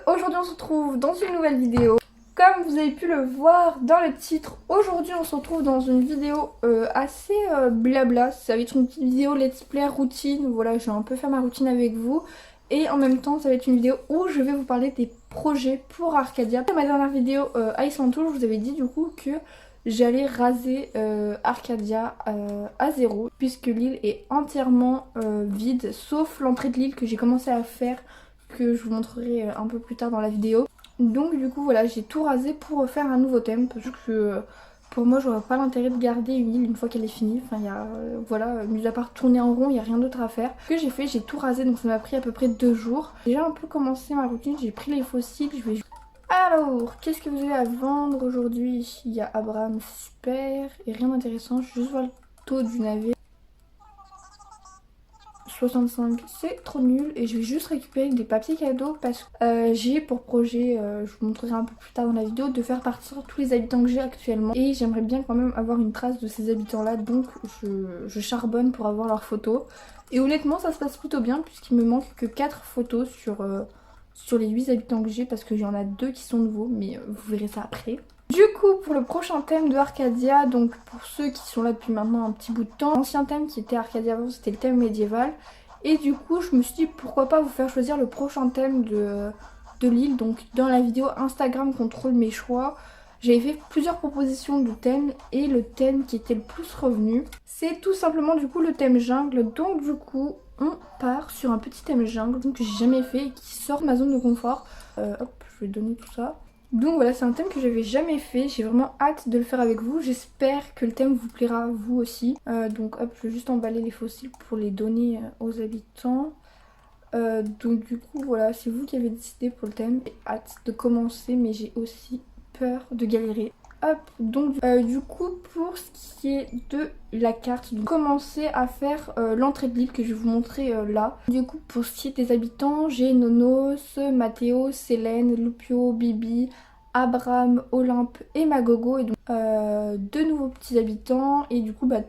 Aujourd'hui on se retrouve dans une nouvelle vidéo. Comme vous avez pu le voir dans le titre, aujourd'hui on se retrouve dans une vidéo assez blabla. Ça va être une petite vidéo let's play routine, voilà, je vais un peu faire ma routine avec vous. Et en même temps ça va être une vidéo où je vais vous parler des projets pour Arcadia. Dans ma dernière vidéo Iceland Tour, je vous avais dit du coup que j'allais raser Arcadia à zéro, puisque l'île est entièrement vide, sauf l'entrée de l'île que j'ai commencé à faire, que je vous montrerai un peu plus tard dans la vidéo. Donc du coup voilà, j'ai tout rasé pour faire un nouveau thème, parce que pour moi je vois pas l'intérêt de garder une île une fois qu'elle est finie. Enfin il y a, voilà, mis à part tourner en rond, il n'y a rien d'autre à faire. Ce que j'ai fait, j'ai tout rasé, donc ça m'a pris à peu près 2 jours. J'ai déjà un peu commencé ma routine, j'ai pris les fossiles, je vais... Alors, qu'est-ce que vous avez à vendre aujourd'hui? Il y a Abraham, super, et rien d'intéressant, je vais juste voir le taux du navet. 65, c'est trop nul, et je vais juste récupérer des papiers cadeaux parce que j'ai pour projet, je vous montrerai un peu plus tard dans la vidéo, de faire partir tous les habitants que j'ai actuellement, et j'aimerais bien quand même avoir une trace de ces habitants là, donc je charbonne pour avoir leurs photos. Et honnêtement ça se passe plutôt bien puisqu'il me manque que 4 photos sur les 8 habitants que j'ai, parce que j'en ai 2 qui sont nouveaux, mais vous verrez ça après. Du coup, pour le prochain thème de Arcadia, donc pour ceux qui sont là depuis maintenant un petit bout de temps, l'ancien thème qui était Arcadia avant, c'était le thème médiéval. Et du coup, je me suis dit pourquoi pas vous faire choisir le prochain thème de l'île. Donc dans la vidéo Instagram contrôle mes choix, j'avais fait plusieurs propositions de thèmes, et le thème qui était le plus revenu, c'est tout simplement du coup le thème jungle. Donc du coup, on part sur un petit thème jungle que j'ai jamais fait et qui sort de ma zone de confort. Hop, je vais donner tout ça. Donc voilà, c'est un thème que j'avais jamais fait, j'ai vraiment hâte de le faire avec vous, j'espère que le thème vous plaira vous aussi. Donc hop, je vais juste emballer les fossiles pour les donner aux habitants. Donc du coup voilà, c'est vous qui avez décidé pour le thème. J'ai hâte de commencer, mais j'ai aussi peur de galérer. Hop, donc du coup pour ce qui est de la carte, donc commencer à faire l'entrée de l'île que je vais vous montrer là. Du coup pour ce qui est des habitants, j'ai Nonos, Mathéo, Célène, Lupio, Bibi, Abraham, Olympe et Magogo, et donc 2 nouveaux petits habitants, et du coup bah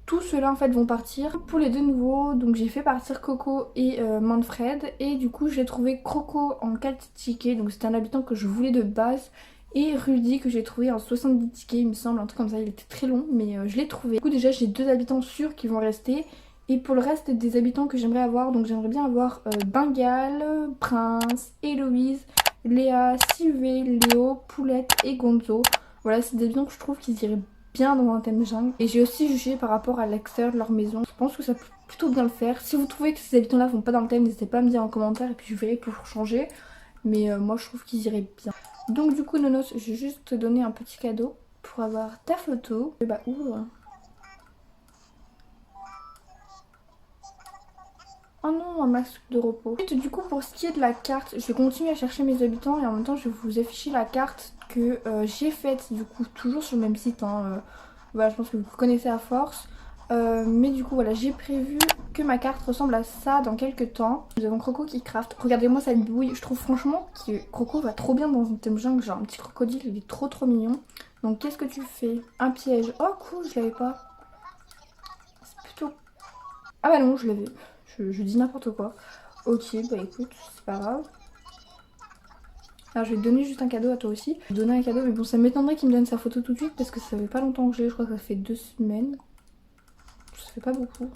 tous ceux-là en fait vont partir. Pour les 2 nouveaux, donc j'ai fait partir Coco et Manfred, et du coup j'ai trouvé Croco en 4 tickets, donc c'était un habitant que je voulais de base, et Rudy que j'ai trouvé en 70 tickets il me semble, un truc comme ça, il était très long mais je l'ai trouvé. Du coup déjà j'ai 2 habitants sûrs qui vont rester, et pour le reste des habitants que j'aimerais avoir, donc j'aimerais bien avoir Bengal, Prince, Héloïse, Léa, Sivé, Léo, Poulette et Gonzo. Voilà, c'est des habitants que je trouve qu'ils iraient bien dans un thème jungle, et j'ai aussi jugé par rapport à l'extérieur de leur maison. Je pense que ça peut plutôt bien le faire. Si vous trouvez que ces habitants là vont pas dans le thème, n'hésitez pas à me dire en commentaire et puis je verrai pour changer, mais moi je trouve qu'ils iraient bien. Donc du coup Nonos, je vais juste te donner un petit cadeau pour avoir ta photo. Et bah ouvre. Oh non, un masque de repos. Ensuite, du coup pour ce qui est de la carte, je vais continuer à chercher mes habitants, et en même temps je vais vous afficher la carte que j'ai faite, du coup toujours sur le même site, hein. Voilà, je pense que vous connaissez à force. Mais du coup voilà, j'ai prévu que ma carte ressemble à ça dans quelques temps. Nous avons Croco qui craft. Regardez-moi cette bouille, je trouve franchement que Croco va trop bien dans un thème jungle, genre un petit crocodile, il est trop mignon. Donc qu'est-ce que tu fais? Un piège. Oh cool, je l'avais pas. C'est plutôt... Ah bah non, je l'avais. Je dis n'importe quoi. Ok, bah écoute, c'est pas grave. Alors je vais te donner juste un cadeau à toi aussi. Je vais te donner un cadeau, mais bon ça m'étonnerait qu'il me donne sa photo tout de suite parce que ça fait pas longtemps que j'ai, je crois que ça fait 2 semaines. Ça fait pas beaucoup.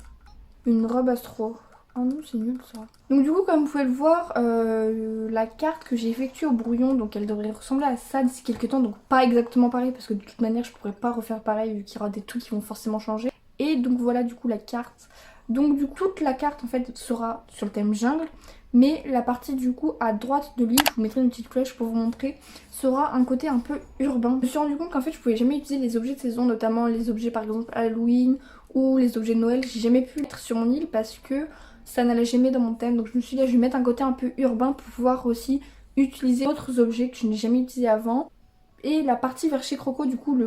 Une robe astro. Oh non, c'est nul ça. Donc du coup comme vous pouvez le voir, la carte que j'ai effectuée au brouillon, donc elle devrait ressembler à ça d'ici quelques temps. Donc pas exactement pareil parce que de toute manière je pourrais pas refaire pareil vu qu'il y aura des trucs qui vont forcément changer. Et donc voilà du coup la carte. Donc du coup toute la carte en fait sera sur le thème jungle, mais la partie du coup à droite de l'île, je vous mettrai une petite flèche pour vous montrer, sera un côté un peu urbain. Je me suis rendu compte qu'en fait je pouvais jamais utiliser les objets de saison, notamment les objets par exemple Halloween ou les objets de Noël. J'ai jamais pu mettre sur mon île parce que ça n'allait jamais dans mon thème. Donc je me suis dit là, je vais mettre un côté un peu urbain pour pouvoir aussi utiliser d'autres objets que je n'ai jamais utilisés avant. Et la partie vers chez Croco, du coup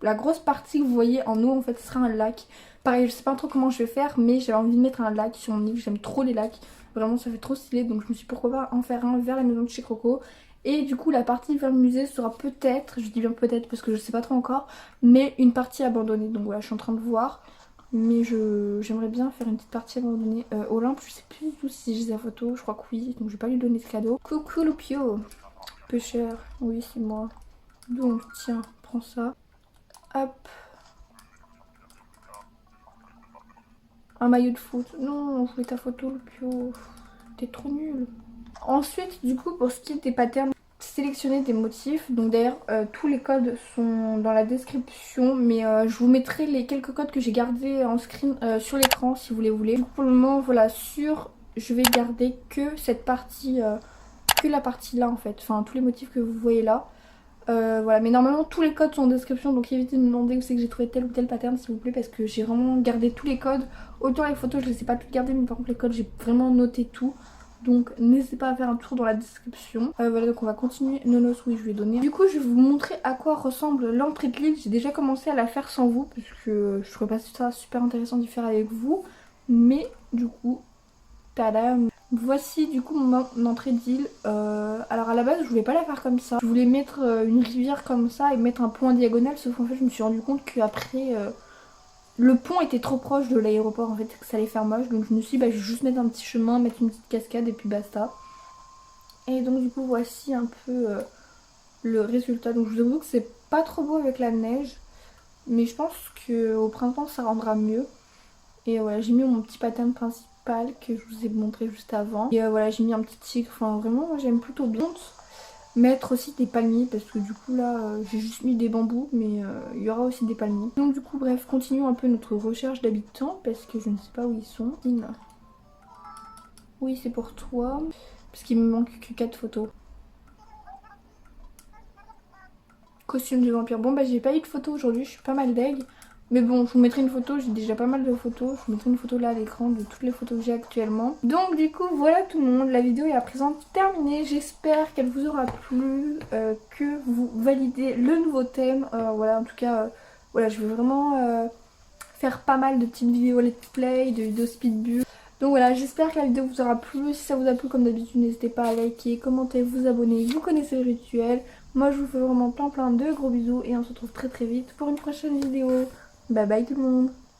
la grosse partie que vous voyez en haut en fait ce sera un lac. Pareil, je sais pas trop comment je vais faire, mais j'avais envie de mettre un lac sur mon île, j'aime trop les lacs. Vraiment ça fait trop stylé, donc je me suis dit pourquoi pas en faire un vers la maison de chez Croco. Et du coup la partie vers le musée sera peut-être, je dis bien peut-être parce que je sais pas trop encore, mais une partie abandonnée. Donc voilà, je suis en train de voir. Mais j'aimerais bien faire une petite partie à un moment donné. Olympe, je sais plus du tout si j'ai sa photo, je crois que oui, donc je vais pas lui donner de cadeau. Coucou Loupio, peu cher, oui c'est moi. Donc tiens, prends ça. Hop. Un maillot de foot. Non, je voulais ta photo Loupio. T'es trop nul. Ensuite, du coup, pour ce qui est des patterns, sélectionner des motifs. Donc d'ailleurs, tous les codes sont dans la description. Mais je vous mettrai les quelques codes que j'ai gardés en screen sur l'écran si vous les voulez. Donc, pour le moment, voilà, je vais garder que cette partie, que la partie là en fait. Enfin, tous les motifs que vous voyez là. Voilà, mais normalement tous les codes sont en description, donc évitez de me demander où c'est que j'ai trouvé tel ou tel pattern s'il vous plaît, parce que j'ai vraiment gardé tous les codes. Autant les photos je les ai pas toutes gardées, mais par contre les codes j'ai vraiment noté tout. Donc n'hésitez pas à faire un tour dans la description. Voilà, donc on va continuer. Nonos, oui, je lui ai donné. Du coup je vais vous montrer à quoi ressemble l'entrée de livre. J'ai déjà commencé à la faire sans vous, parce que je trouvais pas ça super intéressant d'y faire avec vous. Mais du coup, tadam! Voici du coup mon entrée d'île. Alors à la base je voulais pas la faire comme ça. Je voulais mettre une rivière comme ça et mettre un pont en diagonale. Sauf qu'en fait je me suis rendu compte qu'après le pont était trop proche de l'aéroport en fait. Que ça allait faire moche. Donc je me suis dit bah je vais juste mettre un petit chemin, mettre une petite cascade et puis basta. Et donc du coup voici un peu le résultat. Donc je vous avoue que c'est pas trop beau avec la neige. Mais je pense qu'au printemps ça rendra mieux. Et voilà, j'ai mis mon petit pattern principal que je vous ai montré juste avant. Et voilà, j'ai mis un petit tigre. Enfin, vraiment, moi j'aime plutôt bien. Mettre aussi des palmiers parce que du coup là, j'ai juste mis des bambous, mais il y aura aussi des palmiers. Donc du coup, bref, continuons un peu notre recherche d'habitants parce que je ne sais pas où ils sont. Oui, c'est pour toi. Parce qu'il me manque que 4 photos. Costume de vampire. Bon bah j'ai pas eu de photo aujourd'hui, je suis pas mal deg. Mais bon, je vous mettrai une photo, j'ai déjà pas mal de photos. Je vous mettrai une photo là à l'écran de toutes les photos que j'ai actuellement. Donc du coup, voilà tout le monde. La vidéo est à présent terminée. J'espère qu'elle vous aura plu, que vous validez le nouveau thème. Voilà, en tout cas, voilà, je vais vraiment faire pas mal de petites vidéos let's play, de vidéos speed build. Donc voilà, j'espère que la vidéo vous aura plu. Si ça vous a plu, comme d'habitude, n'hésitez pas à liker, commenter, vous abonner. Vous connaissez le rituel. Moi, je vous fais vraiment plein de gros bisous et on se retrouve très vite pour une prochaine vidéo. Bye bye tout le monde.